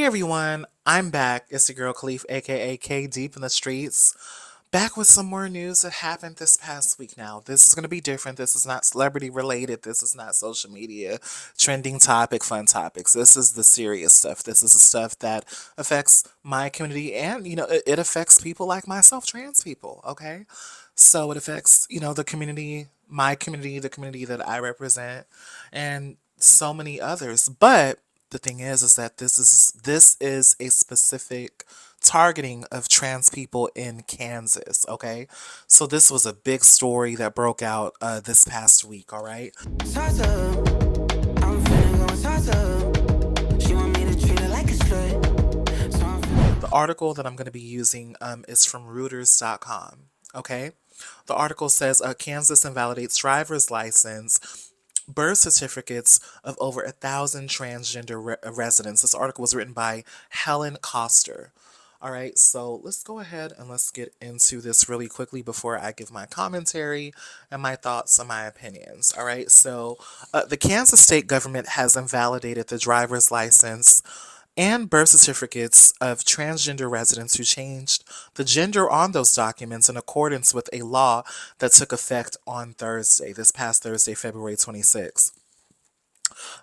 everyone, I'm back. It's your girl Khalif, aka K Deep in the Streets, back with some more news that happened this past week now. This is going to be different. This is not celebrity related. This is not social media, trending topic, fun topics. This is the serious stuff. This is the stuff that affects my community and, it affects people like myself, trans people, okay? So it affects, the community, my community, the community that I represent, and so many others. But the thing is that this is a specific targeting of trans people in Kansas, okay? So this was a big story that broke out this past week, all right? The article that I'm going to be using is from Reuters.com, okay? The article says Kansas invalidates driver's license birth certificates of over 1,000 transgender residents. This article was written by Helen Koster. All right, so let's go ahead and let's get into this really quickly before I give my commentary and my thoughts and my opinions. All right, so the Kansas state government has invalidated the driver's license and birth certificates of transgender residents who changed the gender on those documents in accordance with a law that took effect on Thursday, this past Thursday, February 26th.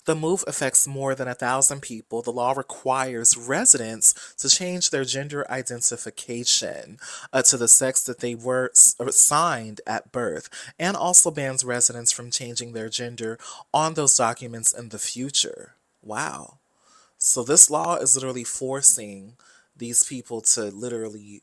The move affects more than 1,000 people. The law requires residents to change their gender identification to the sex that they were assigned at birth, and also bans residents from changing their gender on those documents in the future. Wow. So this law is literally forcing these people to literally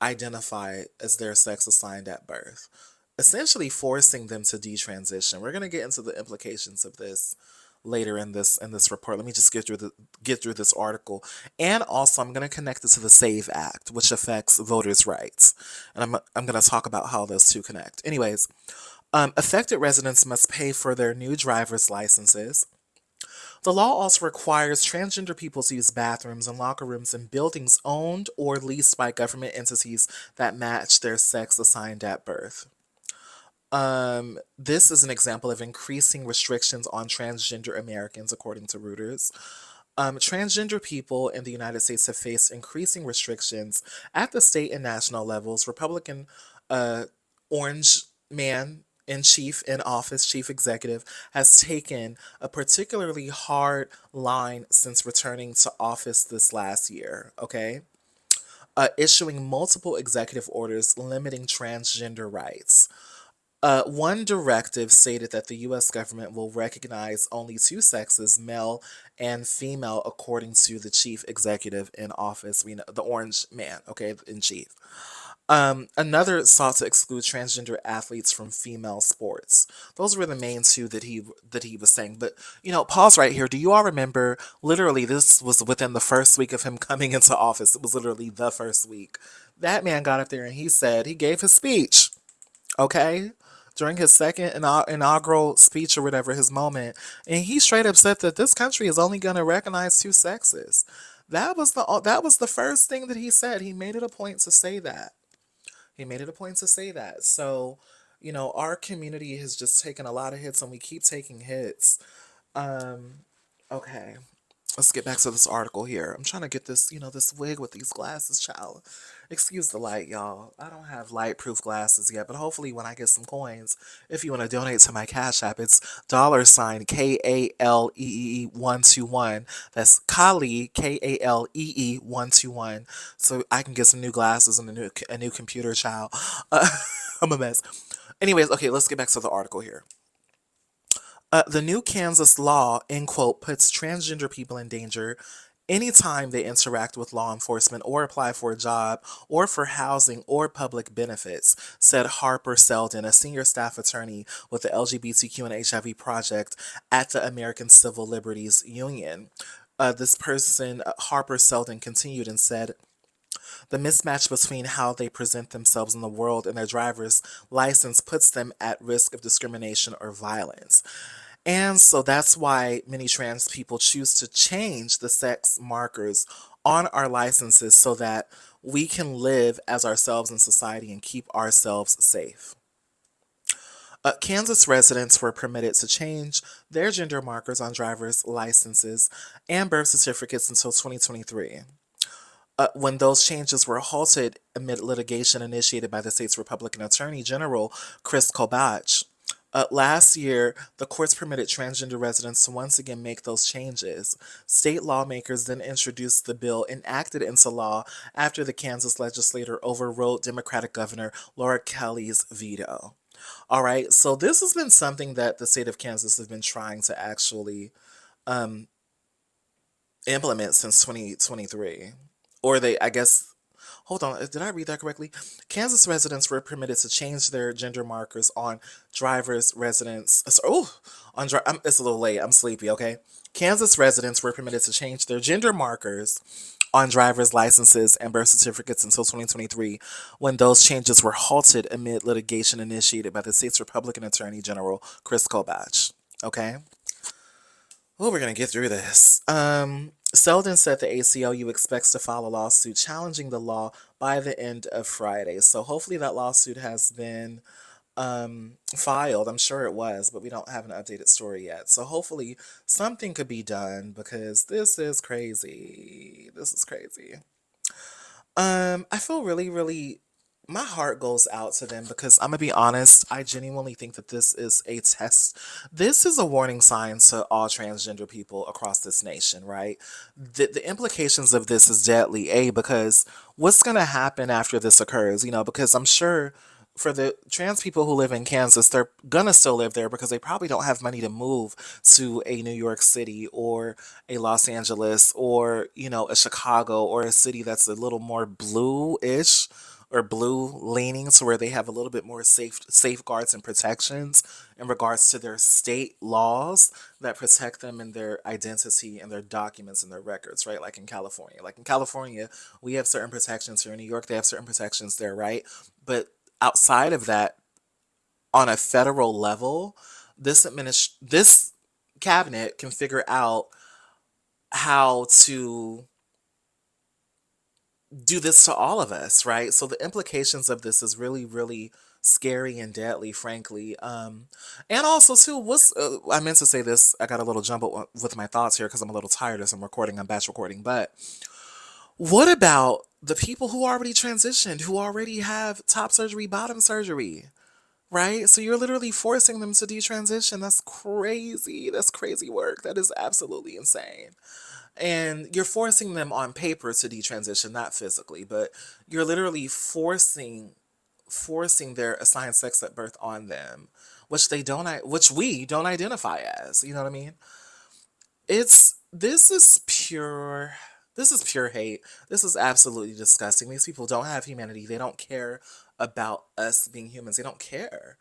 identify as their sex assigned at birth, essentially forcing them to detransition. We're going to get into the implications of this later in this report. Let me just get through this article, and also I'm going to connect it to the SAVE Act, which affects voters' rights, and I'm going to talk about how those two connect. Anyways, affected residents must pay for their new driver's licenses. The law also requires transgender people to use bathrooms and locker rooms in buildings owned or leased by government entities that match their sex assigned at birth. This is an example of increasing restrictions on transgender Americans, according to Reuters. Transgender people in the United States have faced increasing restrictions at the state and national levels. Republican Orange Man in office, chief executive, has taken a particularly hard line since returning to office this last year, okay? Issuing multiple executive orders limiting transgender rights. One directive stated that the U.S. government will recognize only two sexes, male and female, according to the chief executive in office. We know the Orange Man, okay, in chief. Another sought to exclude transgender athletes from female sports. Those were the main two that he was saying. But pause right here. Do you all remember? Literally, this was within the first week of him coming into office. It was literally the first week. That man got up there and he gave his speech. Okay, during his second inaugural speech or whatever, his moment, and he straight up said that this country is only going to recognize two sexes. That was the first thing that he said. He made it a point to say that. He made it a point to say that. So, our community has just taken a lot of hits and we keep taking hits. Um, okay. Let's get back to this article here. I'm trying to get this wig with these glasses, child. Excuse the light, y'all. I don't have light-proof glasses yet, but hopefully when I get some coins, if you want to donate to my Cash App, it's $Kaleee 121. That's Kali, Kaleee 121. So I can get some new glasses and a new computer, child. I'm a mess. Anyways, okay, let's get back to the article here. The new Kansas law, end quote, puts transgender people in danger anytime they interact with law enforcement or apply for a job or for housing or public benefits, said Harper Seldon, a senior staff attorney with the LGBTQ and HIV project at the American Civil Liberties Union. This person, Harper Seldon, continued and said, the mismatch between how they present themselves in the world and their driver's license puts them at risk of discrimination or violence. And so that's why many trans people choose to change the sex markers on our licenses so that we can live as ourselves in society and keep ourselves safe. Kansas residents were permitted to change their gender markers on driver's licenses and birth certificates until 2023. When those changes were halted amid litigation initiated by the state's Republican Attorney General, Chris Kobach. Last year, the courts permitted transgender residents to once again make those changes. State lawmakers then introduced the bill enacted into law after the Kansas legislature overrode Democratic Governor Laura Kelly's veto. All right, so this has been something that the state of Kansas has been trying to actually um, implement since 2023. Or they, I guess, hold on, did I read that correctly? Kansas residents were permitted to change their gender markers on driver's residents. It's a little late. I'm sleepy, okay? Kansas residents were permitted to change their gender markers on driver's licenses and birth certificates until 2023, when those changes were halted amid litigation initiated by the state's Republican Attorney General, Chris Kobach. Okay? Oh, we're going to get through this. Selden said the ACLU expects to file a lawsuit challenging the law by the end of Friday. So hopefully that lawsuit has been filed. I'm sure it was, but we don't have an updated story yet. So hopefully something could be done because this is crazy. This is crazy. I feel really, really, my heart goes out to them because I'm gonna be honest, I genuinely think that this is a test. This is a warning sign to all transgender people across this nation, right? The implications of this is deadly, because what's gonna happen after this occurs, because I'm sure for the trans people who live in Kansas, they're gonna still live there because they probably don't have money to move to a New York City or a Los Angeles or, a Chicago or a city that's a little more blue-ish or blue leaning to where they have a little bit more safeguards and protections in regards to their state laws that protect them and their identity and their documents and their records, right? Like in California. Like in California, we have certain protections here. In New York, they have certain protections there, right? But outside of that, on a federal level, this cabinet can figure out how to do this to all of us, right? So the implications of this is really, really scary and deadly, frankly. And also too, I meant to say this. I got a little jumbled with my thoughts here because I'm a little tired as I'm recording. I'm batch recording, but what about the people who already transitioned, who already have top surgery, bottom surgery? Right? So you're literally forcing them to detransition. That's crazy. That's crazy work. That is absolutely insane. And you're forcing them on paper to detransition, not physically, but you're literally forcing their assigned sex at birth on them, which we don't identify as. You know what I mean? It's this is pure hate. This is absolutely disgusting. These people don't have humanity. They don't care about us being humans. They don't care.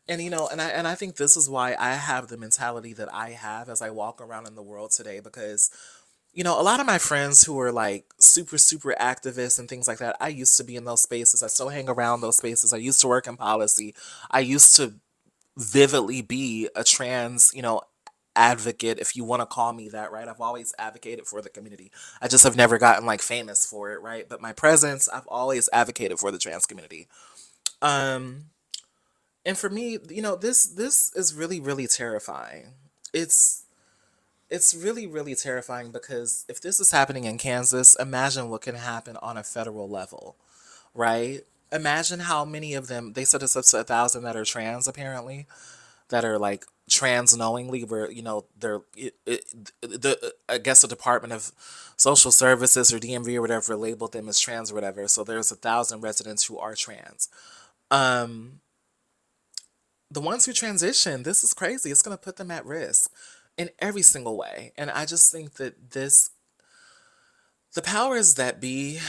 And and I think this is why I have the mentality that I have as I walk around in the world today, because a lot of my friends who are like super, super activists and things like that, I used to be in those spaces. I still hang around those spaces. I used to work in policy. I used to vividly be a trans, advocate, if you want to call me that, right? I've always advocated for the community. I just have never gotten like famous for it, right? But my presence, I've always advocated for the trans community. Um, and for me, this is really, really terrifying. It's it's really, really terrifying because if this is happening in Kansas, imagine what can happen on a federal level, right? Imagine how many of them, they said it's up to 1,000 that are trans, apparently, that are like trans knowingly, where, I guess the Department of Social Services or DMV or whatever labeled them as trans or whatever. So there's 1,000 residents who are trans. Um, the ones who transition, this is crazy. It's going to put them at risk in every single way. And I just think that the powers that be,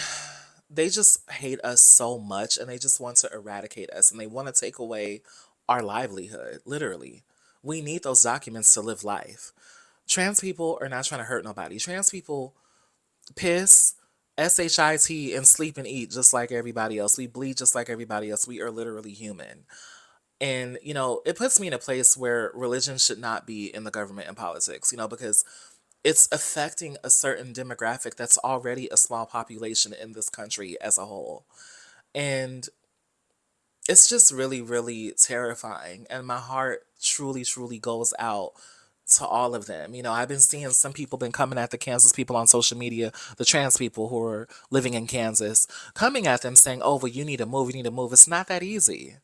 they just hate us so much and they just want to eradicate us and they want to take away our livelihood, literally. We need those documents to live life. Trans people are not trying to hurt nobody. Trans people piss, SHIT, and sleep and eat just like everybody else. We bleed just like everybody else. We are literally human. And, it puts me in a place where religion should not be in the government and politics, because it's affecting a certain demographic that's already a small population in this country as a whole. And it's just really, really terrifying. And my heart truly, truly goes out to all of them. I've been seeing some people been coming at the Kansas people on social media, the trans people who are living in Kansas, coming at them saying, oh, well, you need to move, you need to move. It's not that easy.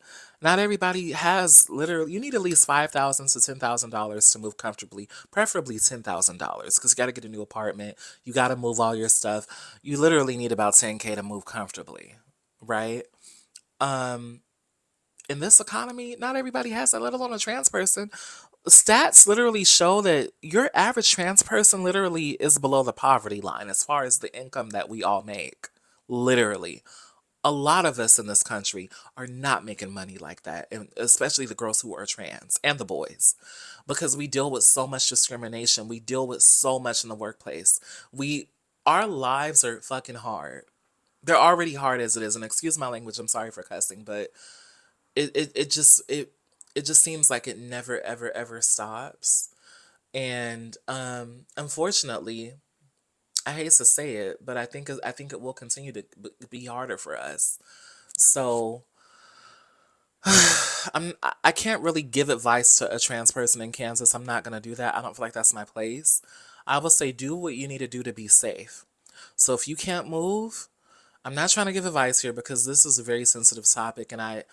Not everybody has literally, you need at least $5,000 to $10,000 to move comfortably, preferably $10,000 because you got to get a new apartment. You got to move all your stuff. You literally need about 10K to move comfortably, right? Um, in this economy, not everybody has that, let alone a trans person. Stats literally show that your average trans person literally is below the poverty line as far as the income that we all make. Literally. A lot of us in this country are not making money like that, and especially the girls who are trans and the boys, because we deal with so much discrimination. We deal with so much in the workplace. Our lives are fucking hard. They're already hard as it is, and excuse my language, I'm sorry for cussing, but it just seems like it never ever ever stops. And unfortunately, I hate to say it, but I think it will continue to be harder for us. So I can't really give advice to a trans person in Kansas. I'm not gonna do that. I don't feel like that's my place. I will say do what you need to do to be safe. So if you can't move, I'm not trying to give advice here because this is a very sensitive topic, and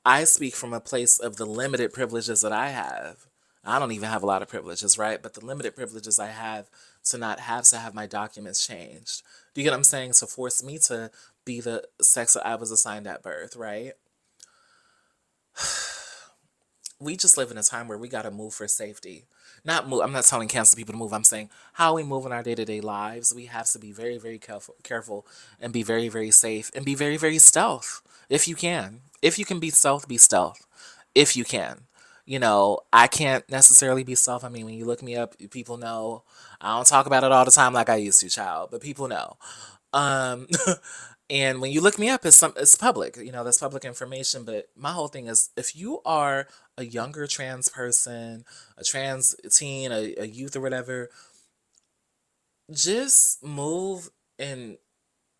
I speak from a place of the limited privileges that I have. I don't even have a lot of privileges, right? But the limited privileges I have to not have to have my documents changed. Do you get what I'm saying? To force me to be the sex that I was assigned at birth, right? We just live in a time where we got to move for safety. Not move. I'm not telling cancer people to move. I'm saying how we move in our day-to-day lives. We have to be very, very careful, and be very, very safe, and be very, very stealth if you can. If you can be stealth, be stealth. If you can. I can't necessarily be stealth. I mean, when you look me up, people know. I don't talk about it all the time like I used to, child, but people know. Um, and when you look me up, it's public. That's public information. But my whole thing is, if you are a younger trans person, a trans teen, a youth or whatever, just move and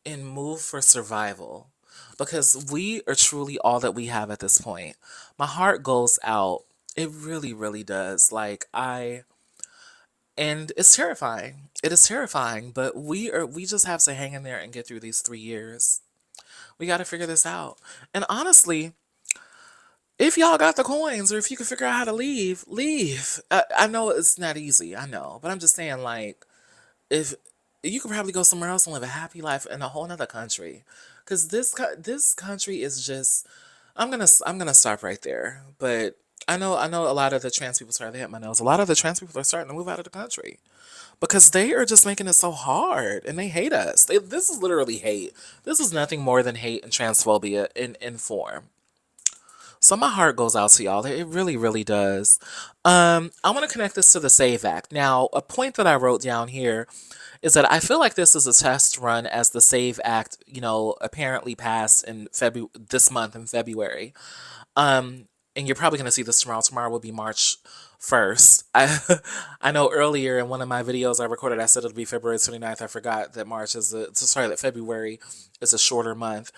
move for survival, because we are truly all that we have at this point. My heart goes out. It really, really does. And it's terrifying. It is terrifying, but we just have to hang in there and get through these 3 years. We got to figure this out. And honestly, if y'all got the coins, or if you can figure out how to leave, leave. I know it's not easy. I know, but I'm just saying, like, if you could probably go somewhere else and live a happy life in a whole nother country, because this country is just. I'm gonna stop right there. But I know a lot of the trans people. Sorry, they hit my nose. A lot of the trans people are starting to move out of the country because they are just making it so hard, and they hate us. This is literally hate. This is nothing more than hate and transphobia in form. So my heart goes out to y'all. It really, really does. I want to connect this to the SAVE Act. Now, a point that I wrote down here is that I feel like this is a test run, as the SAVE Act, apparently passed in this month in February. Um, and you're probably going to see this tomorrow. Tomorrow will be March 1st. I know earlier in one of my videos I recorded, I said it'll be February 29th. I forgot that that February is a shorter month.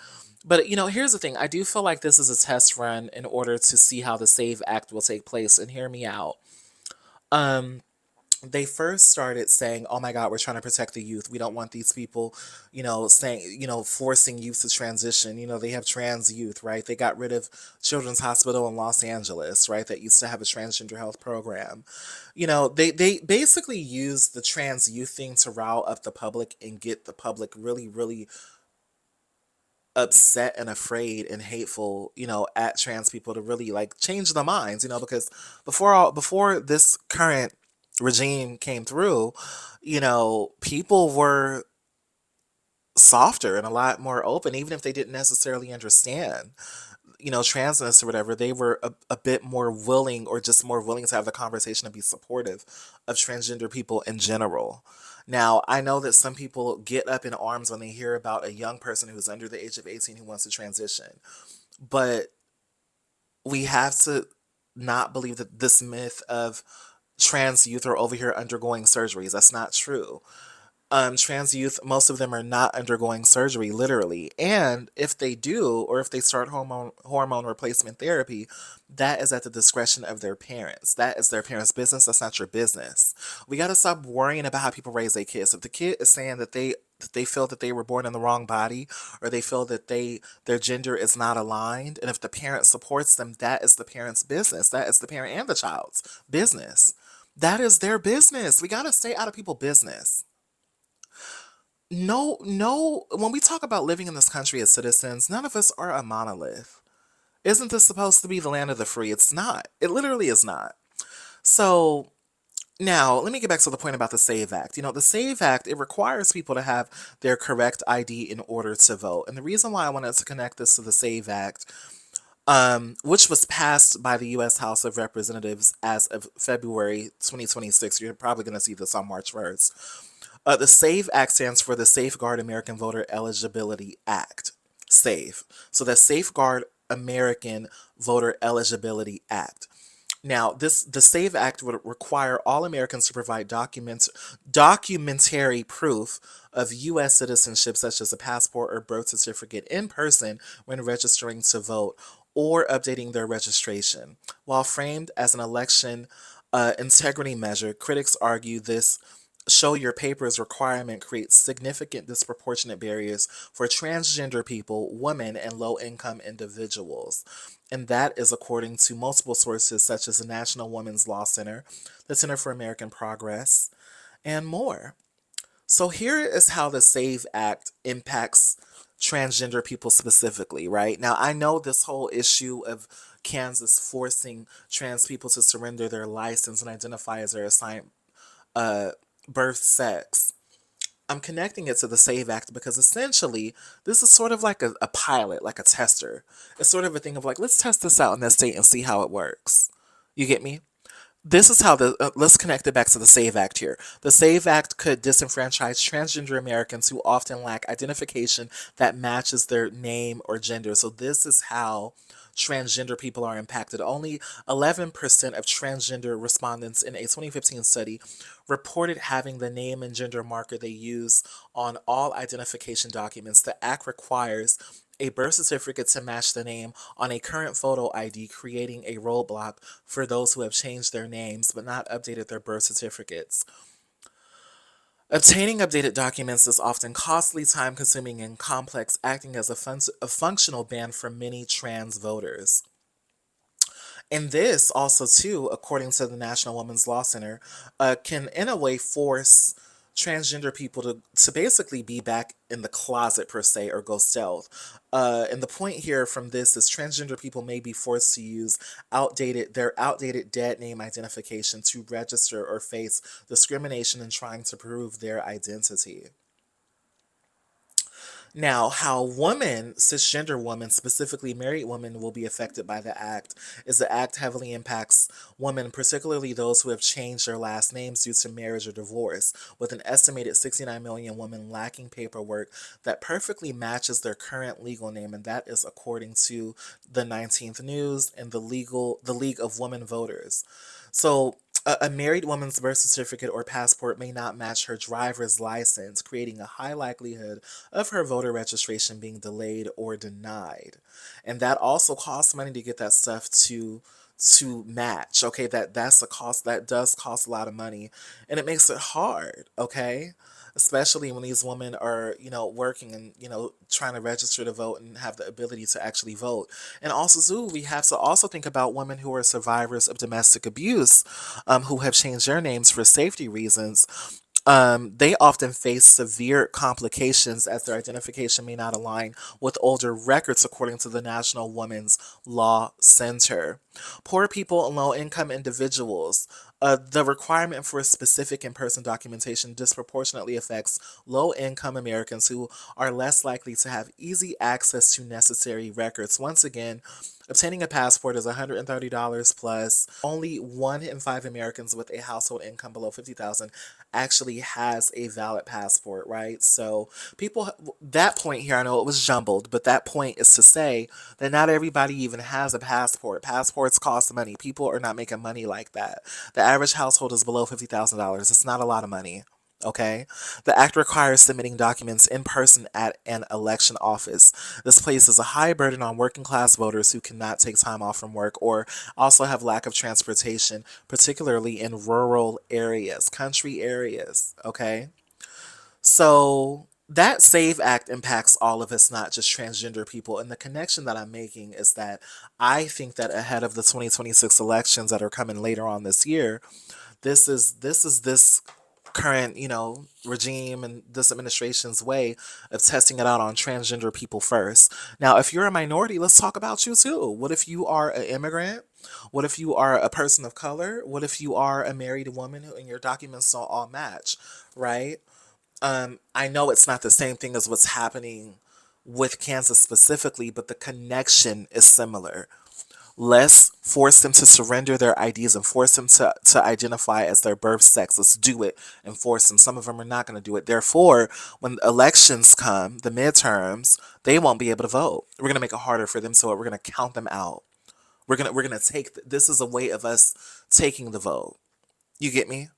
But, here's the thing. I do feel like this is a test run in order to see how the SAVE Act will take place. And hear me out. Um, they first started saying, "Oh my God, we're trying to protect the youth. We don't want these people, saying, forcing youth to transition." They have trans youth, right? They got rid of Children's Hospital in Los Angeles, right? That used to have a transgender health program. They basically used the trans youth thing to rile up the public and get the public really, really upset and afraid and hateful, at trans people, to really like change their minds, because before this current regime came through, people were softer and a lot more open, even if they didn't necessarily understand, transness or whatever. They were a bit more willing, or just more willing to have the conversation and be supportive of transgender people in general. Now, I know that some people get up in arms when they hear about a young person who's under the age of 18 who wants to transition. But we have to not believe that this myth of trans youth are over here undergoing surgeries. That's not true. trans youth, most of them are not undergoing surgery, literally. And if they do, or if they start hormone replacement therapy, that is at the discretion of their parents. That is their parents' business. That's not your business. We got to stop worrying about how people raise their kids. If the kid is saying that they feel that they were born in the wrong body, or they feel that their gender is not aligned, and if the parent supports them, that is the parent's business. That is the parent and the child's business. That is their business. We got to stay out of people's business. No, no, when we talk about living in this country as citizens, none of us are a monolith. Isn't this supposed to be the land of the free? It's not. It literally is not. So now, let me get back to the point about the SAVE Act. The SAVE Act, it requires people to have their correct ID in order to vote. And the reason why I wanted to connect this to the SAVE Act, which was passed by the U.S. House of Representatives as of February 2026. You're probably going to see this on March 1st. The SAVE Act stands for the Safeguard American Voter Eligibility Act. SAVE. So the Safeguard American Voter Eligibility Act. Now, the SAVE Act would require all Americans to provide documentary proof of U.S. citizenship, such as a passport or birth certificate, in person when registering to vote or updating their registration. While framed as an election integrity measure, critics argue this show your papers requirement creates significant disproportionate barriers for transgender people, women, and low income individuals. And that is according to multiple sources such as the National Women's Law Center, the Center for American Progress, and more. So here is how the SAVE Act impacts transgender people specifically, right? Now, I know this whole issue of Kansas forcing trans people to surrender their license and identify as their assigned uh, birth sex. I'm connecting it to the SAVE Act because essentially this is sort of like a pilot, like a tester. It's sort of a thing of like, let's test this out in this state and see how it works. You get me? This is how let's connect it back to the SAVE Act here. The SAVE Act could disenfranchise transgender Americans who often lack identification that matches their name or gender. So this is how transgender people are impacted. Only 11% of transgender respondents in a 2015 study reported having the name and gender marker they use on all identification documents. The act requires a birth certificate to match the name on a current photo ID, creating a roadblock for those who have changed their names but not updated their birth certificates. Obtaining updated documents is often costly, time consuming, and complex, acting as a functional ban for many trans voters. And this also, too, according to the National Women's Law Center, can in a way force transgender people to basically be back in the closet per se or go stealth. And the point here from this is transgender people may be forced to use their outdated dead name identification to register or face discrimination in trying to prove their identity. Now, how cisgender women, specifically married women, will be affected by the act is the act heavily impacts women, particularly those who have changed their last names due to marriage or divorce, with an estimated 69 million women lacking paperwork that perfectly matches their current legal name, and that is according to the 19th News and the League of Women Voters. So a married woman's birth certificate or passport may not match her driver's license, creating a high likelihood of her voter registration being delayed or denied. And that also costs money to get that stuff to match. Okay, that's a cost that does cost a lot of money, and it makes it hard. Okay, especially when these women are, working and, trying to register to vote and have the ability to actually vote. And also, too, we have to also think about women who are survivors of domestic abuse, who have changed their names for safety reasons. They often face severe complications as their identification may not align with older records, according to the National Women's Law Center. Poor people and low income individuals. The requirement for specific in person documentation disproportionately affects low income Americans who are less likely to have easy access to necessary records. Once again, obtaining a passport is $130 plus. Only 1 in 5 Americans with a household income below 50,000 actually has a valid passport, right? So people, that point here, I know it was jumbled, but that point is to say that not everybody even has a passport. Passports cost money. People are not making money like that. The average household is below $50,000. It's not a lot of money. Okay? The act requires submitting documents in person at an election office. This places a high burden on working class voters who cannot take time off from work or also have lack of transportation, particularly in rural areas, country areas. Okay? So that SAVE Act impacts all of us, not just transgender people. And the connection that I'm making is that I think that ahead of the 2026 elections that are coming later on this year, this current, regime and this administration's way of testing it out on transgender people first. Now, if you're a minority, let's talk about you too. What if you are an immigrant? What if you are a person of color? What if you are a married woman and your documents don't all match, right? I know it's not the same thing as what's happening with Kansas specifically, but the connection is similar. Let's force them to surrender their IDs and force them to identify as their birth sex. Let's do it and force them. Some of them are not going to do it. Therefore, when elections come, the midterms, they won't be able to vote. We're going to make it harder for them, so we're going to count them out. We're gonna take this is a way of us taking the vote. You get me?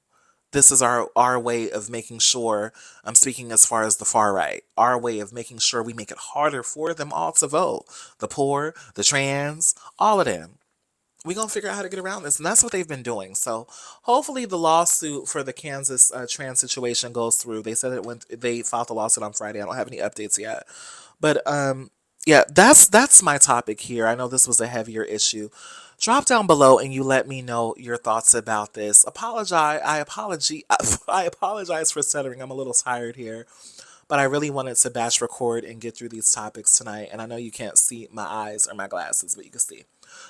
This is our way of making sure, I'm speaking as far as the far right, our way of making sure we make it harder for them all to vote. The poor, the trans, all of them. We're going to figure out how to get around this. And that's what they've been doing. So hopefully the lawsuit for the Kansas trans situation goes through. They said they filed the lawsuit on Friday. I don't have any updates yet. But yeah, that's my topic here. I know this was a heavier issue. Drop down below and you let me know your thoughts about this. I apologize for stuttering. I'm a little tired here. But I really wanted to batch record and get through these topics tonight. And I know you can't see my eyes or my glasses, but you can see.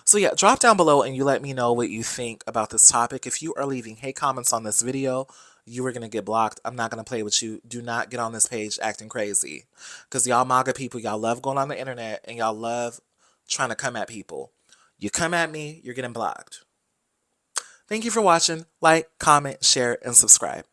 So yeah, drop down below and you let me know what you think about this topic. If you are leaving hate comments on this video, you are going to get blocked. I'm not going to play with you. Do not get on this page acting crazy. Because y'all MAGA people, y'all love going on the internet and y'all love trying to come at people. You come at me, you're getting blocked. Thank you for watching. Like, comment, share, and subscribe.